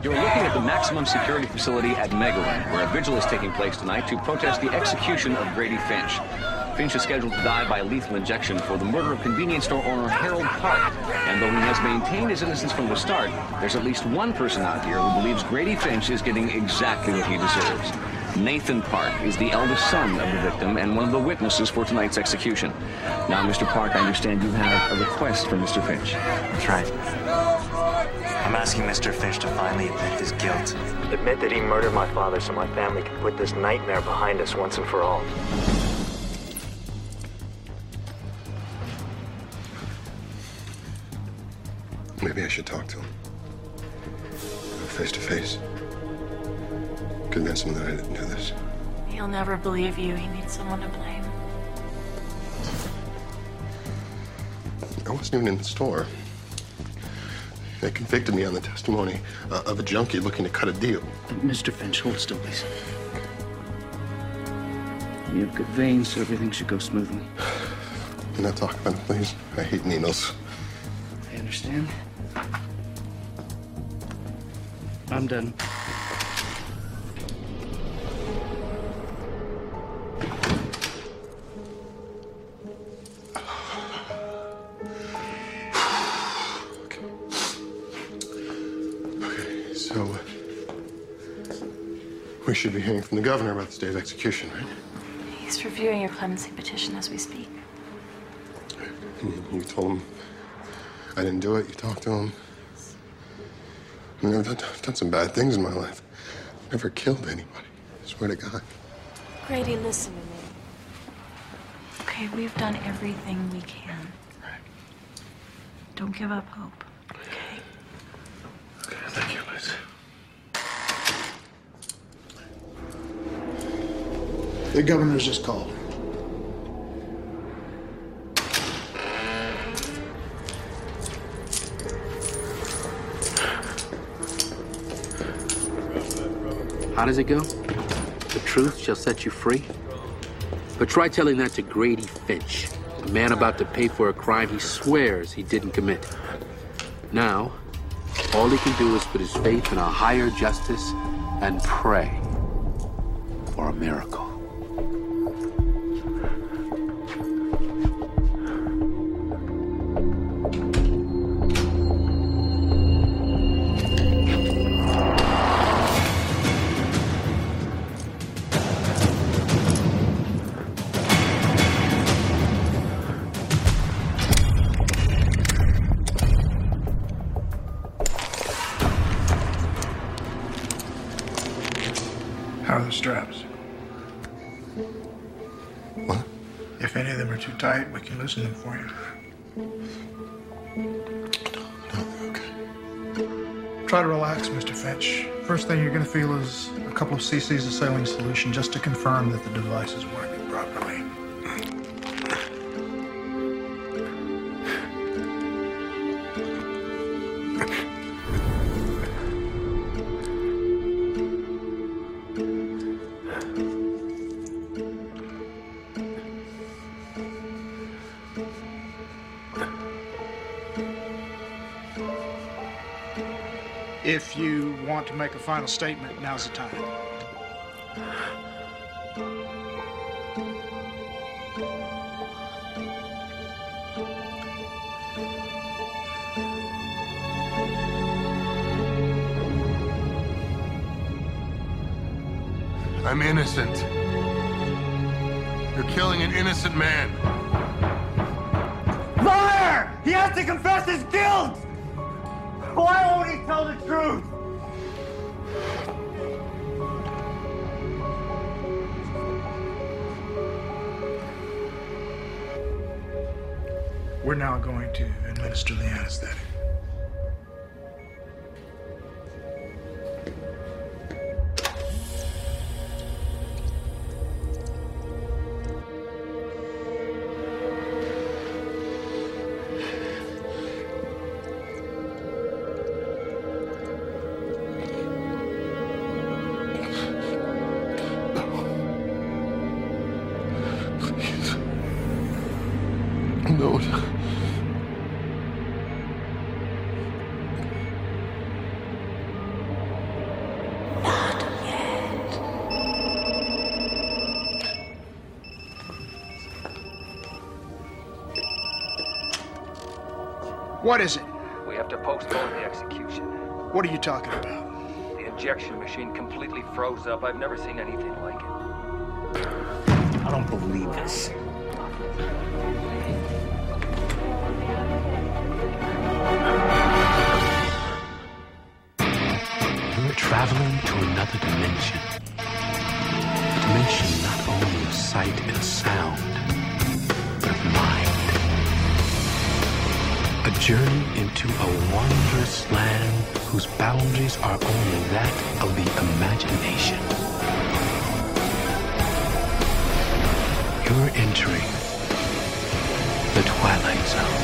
You're looking at the maximum security facility at Megaland, where a vigil is taking place tonight to protest the execution of Grady Finch. Finch is scheduled to die by lethal injection for the murder of convenience store owner Harold Park. And though he has maintained his innocence from the start, there's at least one person out here who believes Grady Finch is getting exactly what he deserves. Nathan Park is the eldest son of the victim and one of the witnesses for tonight's execution. Now, Mr. Park, I understand you have a request from Mr. Finch. That's right. I'm asking Mr. Finch to finally admit his guilt. Admit that he murdered my father so my family can put this nightmare behind us once and for all. Maybe I should talk to him. Face to face. Convince him that I didn't do this. He'll never believe you. He needs someone to blame. I wasn't even in the store. They convicted me on the testimony of a junkie looking to cut a deal. Mr. Finch, hold still, please. You have good veins, so everything should go smoothly. Do not talk about it, please. I hate needles. I understand. I'm done. So, we should be hearing from the governor about this day's execution, right? He's reviewing your clemency petition as we speak. You told him I didn't do it. You talked to him. I mean, I've done some bad things in my life. Never killed anybody. I swear to God. Grady, listen to me. Okay, we've done everything we can. Right. Don't give up hope, okay? Okay, thank you, Liz. The governor's just called. How does it go? The truth shall set you free? But try telling that to Grady Finch, a man about to pay for a crime he swears he didn't commit. Now, all he can do is put his faith in a higher justice and pray for a miracle. How are the straps? What? If any of them are too tight, we can loosen them for you. No, okay. Try to relax, Mr. Finch. First thing you're going to feel is a couple of cc's of saline solution just to confirm that the device is working properly. If you want to make a final statement, now's the time. I'm innocent. You're killing an innocent man. Liar! He has to confess his guilt! Why won't he tell the truth? We're now going to administer the anesthetic. No. What is it? We have to postpone the execution. What are you talking about? The injection machine completely froze up. I've never seen anything like it. I don't believe this. You're traveling to another dimension. A dimension not only of sight and sound, but of mind. A journey into a wondrous land whose boundaries are only that of the imagination. You're entering the Twilight Zone.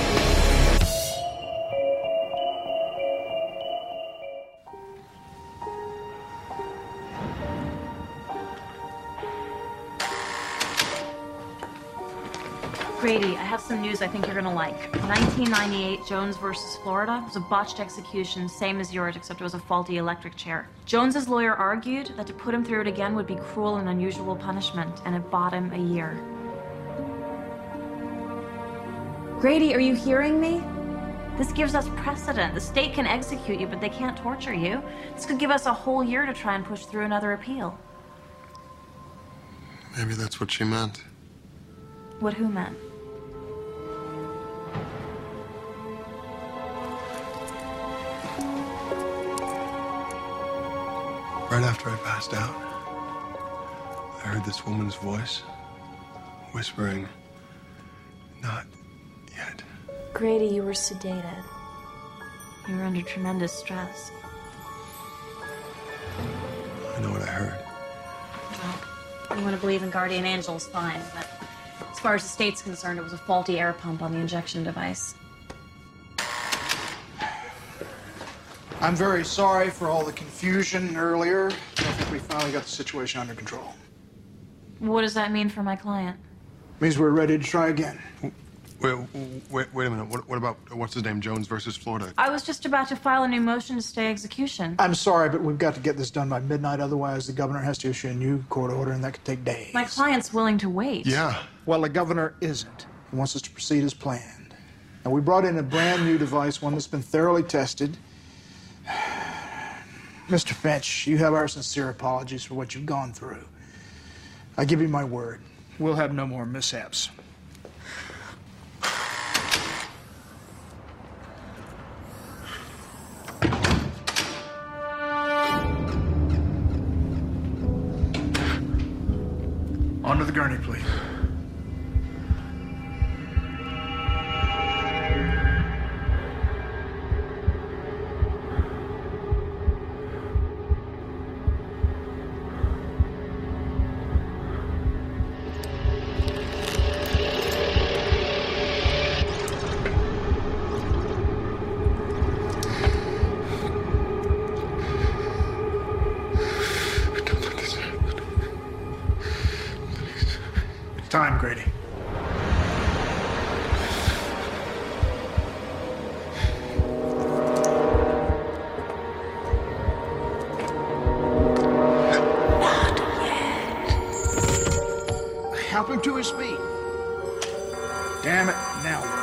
Grady, I have some news I think you're gonna like. 1998, Jones versus Florida. It was a botched execution, same as yours, except it was a faulty electric chair. Jones's lawyer argued that to put him through it again would be cruel and unusual punishment, and it bought him a year. Grady, are you hearing me? This gives us precedent. The state can execute you, but they can't torture you. This could give us a whole year to try and push through another appeal. Maybe that's what she meant. What who meant? Right after I passed out, I heard this woman's voice whispering, "Not yet." Grady, you were sedated. You were under tremendous stress. I know what I heard. Well, you want to believe in guardian angels, fine, but as far as the state's concerned, it was a faulty air pump on the injection device. I'm very sorry for all the confusion earlier. I think we finally got the situation under control. What does that mean for my client? Means we're ready to try again. Wait a minute. What about, what's his name, Jones versus Florida? I was just about to file a new motion to stay execution. I'm sorry, but we've got to get this done by midnight. Otherwise, the governor has to issue a new court order, and that could take days. My client's willing to wait. Yeah. Well, the governor isn't. He wants us to proceed as planned. Now, we brought in a brand new device, one that's been thoroughly tested. Mr. Finch, you have our sincere apologies for what you've gone through. I give you my word. We'll have no more mishaps. Onto the gurney, please. Time, Grady. Not yet. Help him to his feet. Damn it, now what?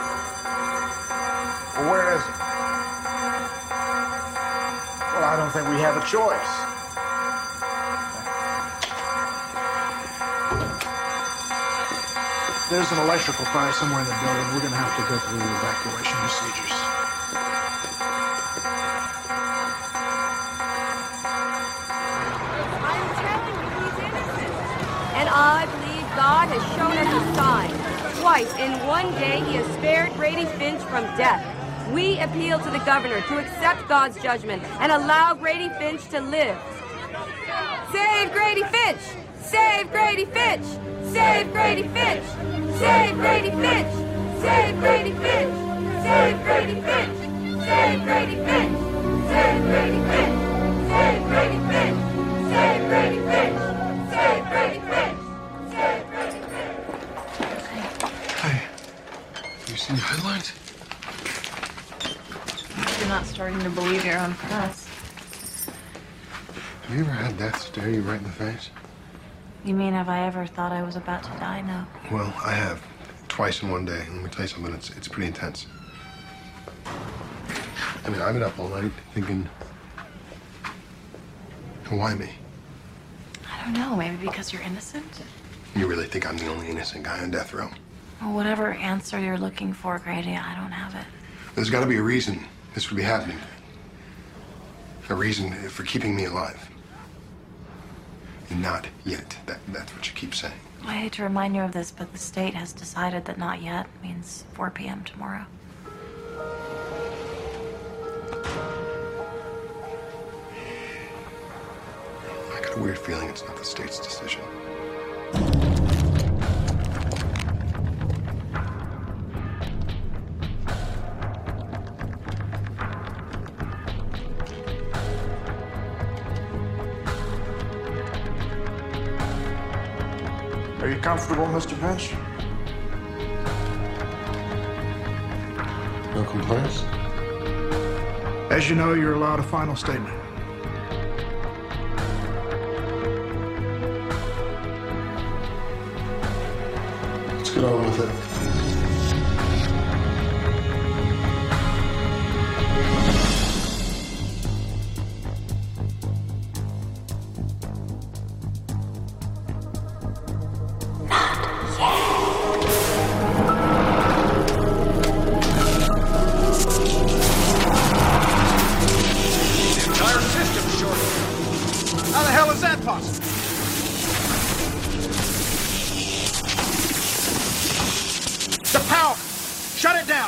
Well, where is he? Well, I don't think we have a choice. There's an electrical fire somewhere in the building. We're going to have to go through the evacuation procedures. I'm telling you, he's innocent. And I believe God has shown us a sign. Twice in one day, he has spared Grady Finch from death. We appeal to the governor to accept God's judgment and allow Grady Finch to live. Save Grady Finch! Save Grady Finch! Save Grady Finch! Save Grady Finch! Save Grady Finch! Save Grady Finch! Save Grady Finch! Save Grady Finch! Save Grady Finch! Save Grady Finch! Save Grady Finch! Save Grady Finch! Hey, have you seen the headlines? You're not starting to believe your own press. Have you ever had death stare you right in the face? You mean, have I ever thought I was about to die? No. Well, I have. Twice in one day. Let me tell you something, it's pretty intense. I mean, I've been up all night thinking, why me? I don't know, maybe because you're innocent? You really think I'm the only innocent guy on death row? Well, whatever answer you're looking for, Grady, I don't have it. There's got to be a reason this would be happening. A reason for keeping me alive. And not yet. That's what you keep saying. I hate to remind you of this, but the state has decided that not yet means 4 p.m. tomorrow. I got a weird feeling it's not the state's decision. Are you comfortable, Mr. Finch? No complaints? As you know, you're allowed a final statement. Let's get on with it.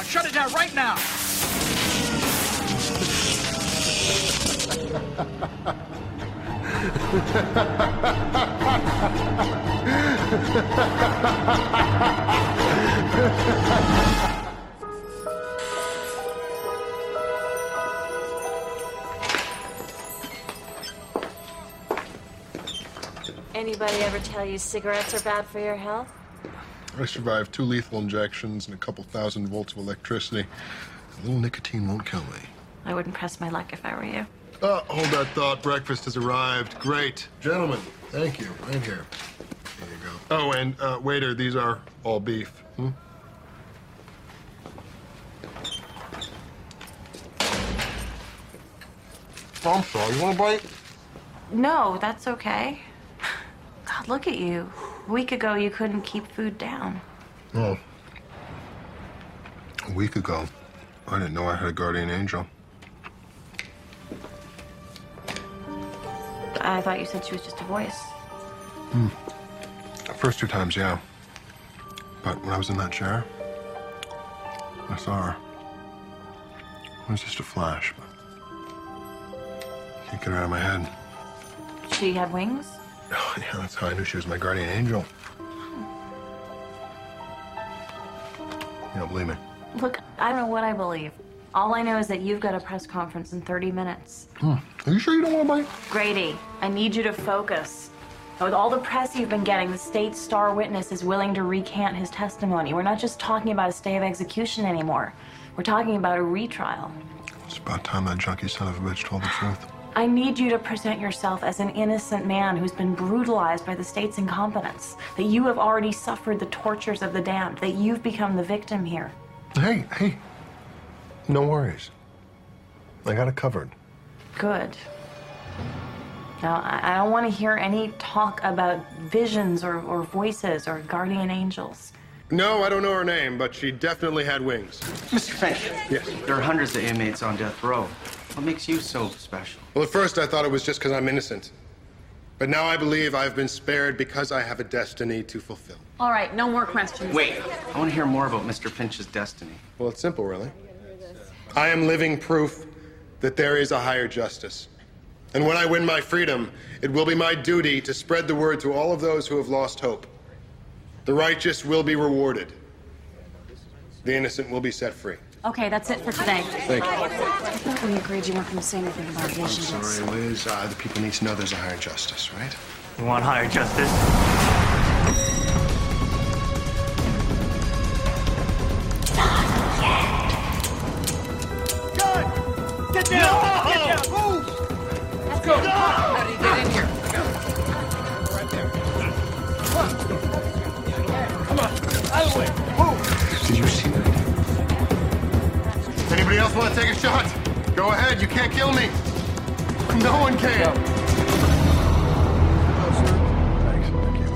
Shut it down right now! Anybody ever tell you cigarettes are bad for your health? I survived 2 lethal injections and a couple thousand volts of electricity. A little nicotine won't kill me. I wouldn't press my luck if I were you. Hold that thought. Breakfast has arrived. Great. Gentlemen, thank you. Right here. There you go. Oh, and waiter, these are all beef. Oh, I'm sorry. You want a bite? No, that's okay. God, look at you. A week ago, you couldn't keep food down. Oh. A week ago, I didn't know I had a guardian angel. I thought you said she was just a voice. The first 2 times, yeah. But when I was in that chair, I saw her. It was just a flash, but I can't get her out of my head. She had wings? Oh, yeah, that's how I knew she was my guardian angel. You don't believe me? Look, I don't know what I believe. All I know is that you've got a press conference in 30 minutes. Are you sure you don't want to bite? Grady, I need you to focus. With all the press you've been getting, the state's star witness is willing to recant his testimony. We're not just talking about a stay of execution anymore. We're talking about a retrial. It's about time that junkie son of a bitch told the truth. I need you to present yourself as an innocent man who's been brutalized by the state's incompetence, that you have already suffered the tortures of the damned, that you've become the victim here. Hey, no worries. I got it covered. Good. Now, I don't want to hear any talk about visions or voices or guardian angels. No, I don't know her name, but she definitely had wings. Mr. Finch. Yes. There are hundreds of inmates on death row. What makes you so special? Well, at first I thought it was just because I'm innocent. But now I believe I've been spared because I have a destiny to fulfill. All right, no more questions. Wait, I want to hear more about Mr. Finch's destiny. Well, it's simple, really. I am living proof that there is a higher justice. And when I win my freedom, it will be my duty to spread the word to all of those who have lost hope. The righteous will be rewarded. The innocent will be set free. Okay, that's it for today. Thank you. I thought we agreed you weren't going to say anything about visions. I'm sorry, Liz. The people need to know there's a higher justice, right? You want higher justice? Get down! No! Get down! Move! Let's go! How did he get in here? Right there. Come on. Out of the way. Move! Did you see that? Anybody else want to take a shot? Go ahead, you can't kill me. No one can. Thanks, thank you.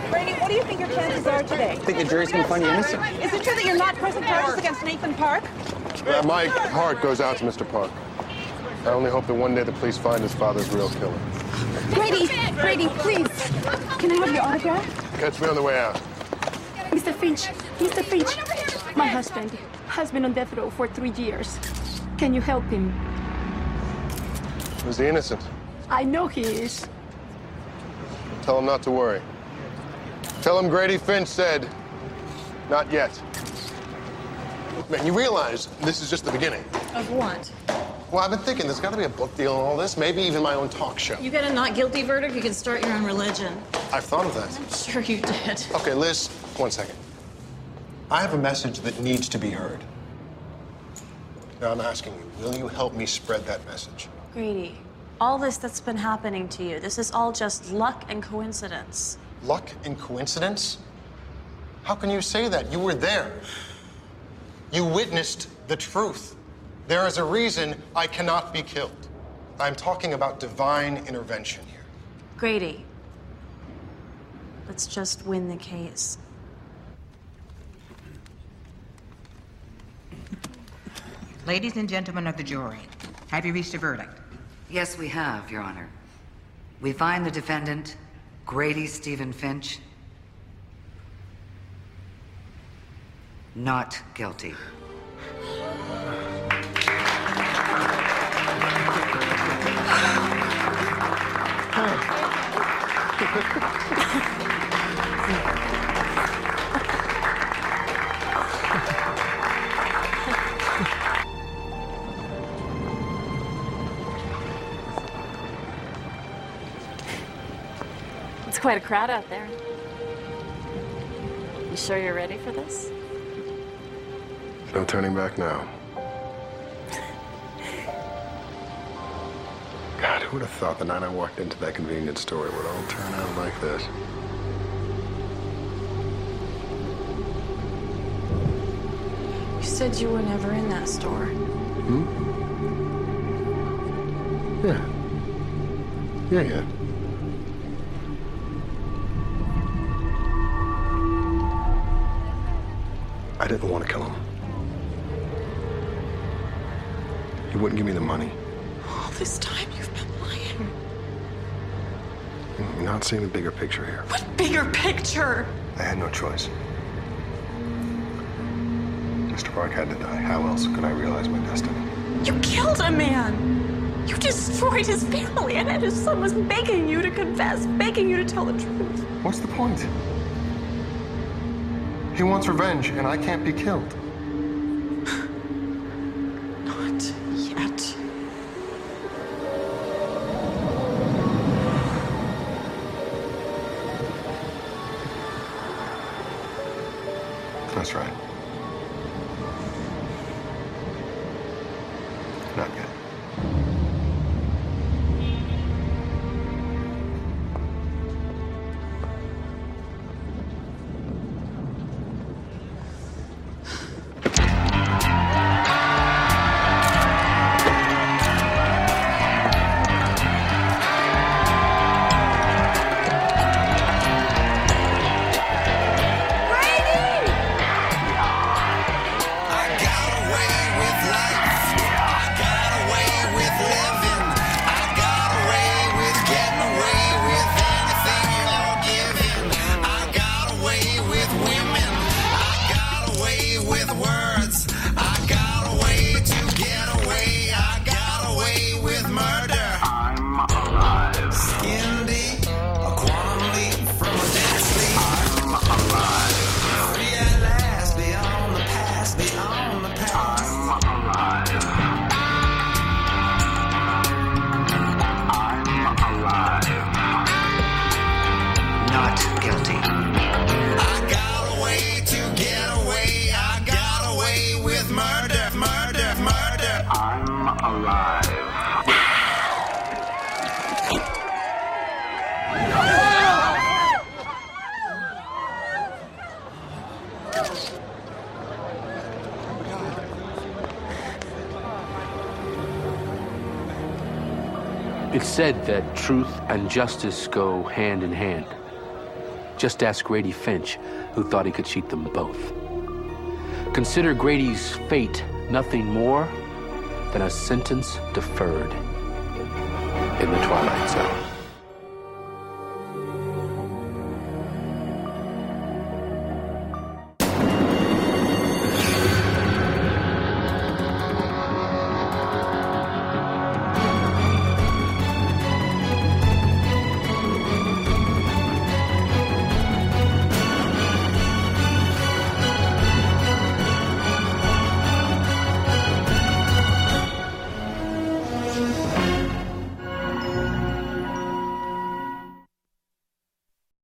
Grady, what do you think your chances are today? I think the jury's going to find you innocent. Is it true that you're not pressing charges against Nathan Park? My heart goes out to Mr. Park. I only hope that one day the police find his father's real killer. Grady, please. Can I have your autograph? Catch me on the way out. Mr. Finch, my husband has been on death row for 3 years. Can you help him? Is he innocent? I know he is. Tell him not to worry. Tell him Grady Finch said, not yet. Man, you realize this is just the beginning. Of what? Well, I've been thinking there's got to be a book deal and all this, maybe even my own talk show. You get a not guilty verdict, you can start your own religion. I've thought of that. I'm sure you did. Okay, Liz, 1 second. I have a message that needs to be heard. Now I'm asking you, will you help me spread that message? Grady, all this that's been happening to you, this is all just luck and coincidence. Luck and coincidence? How can you say that? You were there. You witnessed the truth. There is a reason I cannot be killed. I'm talking about divine intervention here. Grady, let's just win the case. Ladies and gentlemen of the jury, have you reached a verdict? Yes, we have, Your Honor. We find the defendant, Grady Stephen Finch, not guilty. It's quite a crowd out there. You sure you're ready for this? No turning back now. God, who would have thought the night I walked into that convenience store it would all turn out like this? You said you were never in that store. Yeah. I didn't want to kill him. He wouldn't give me the money. All this time you've been lying. You're not seeing the bigger picture here. What bigger picture? I had no choice. Mr. Park had to die. How else could I realize my destiny? You killed a man. You destroyed his family, and his son was begging you to confess, begging you to tell the truth. What's the point? He wants revenge, and I can't be killed. Not yet. That's right. Not yet. It's said that truth and justice go hand in hand. Just ask Grady Finch, who thought he could cheat them both. Consider Grady's fate nothing more than a sentence deferred in the Twilight Zone.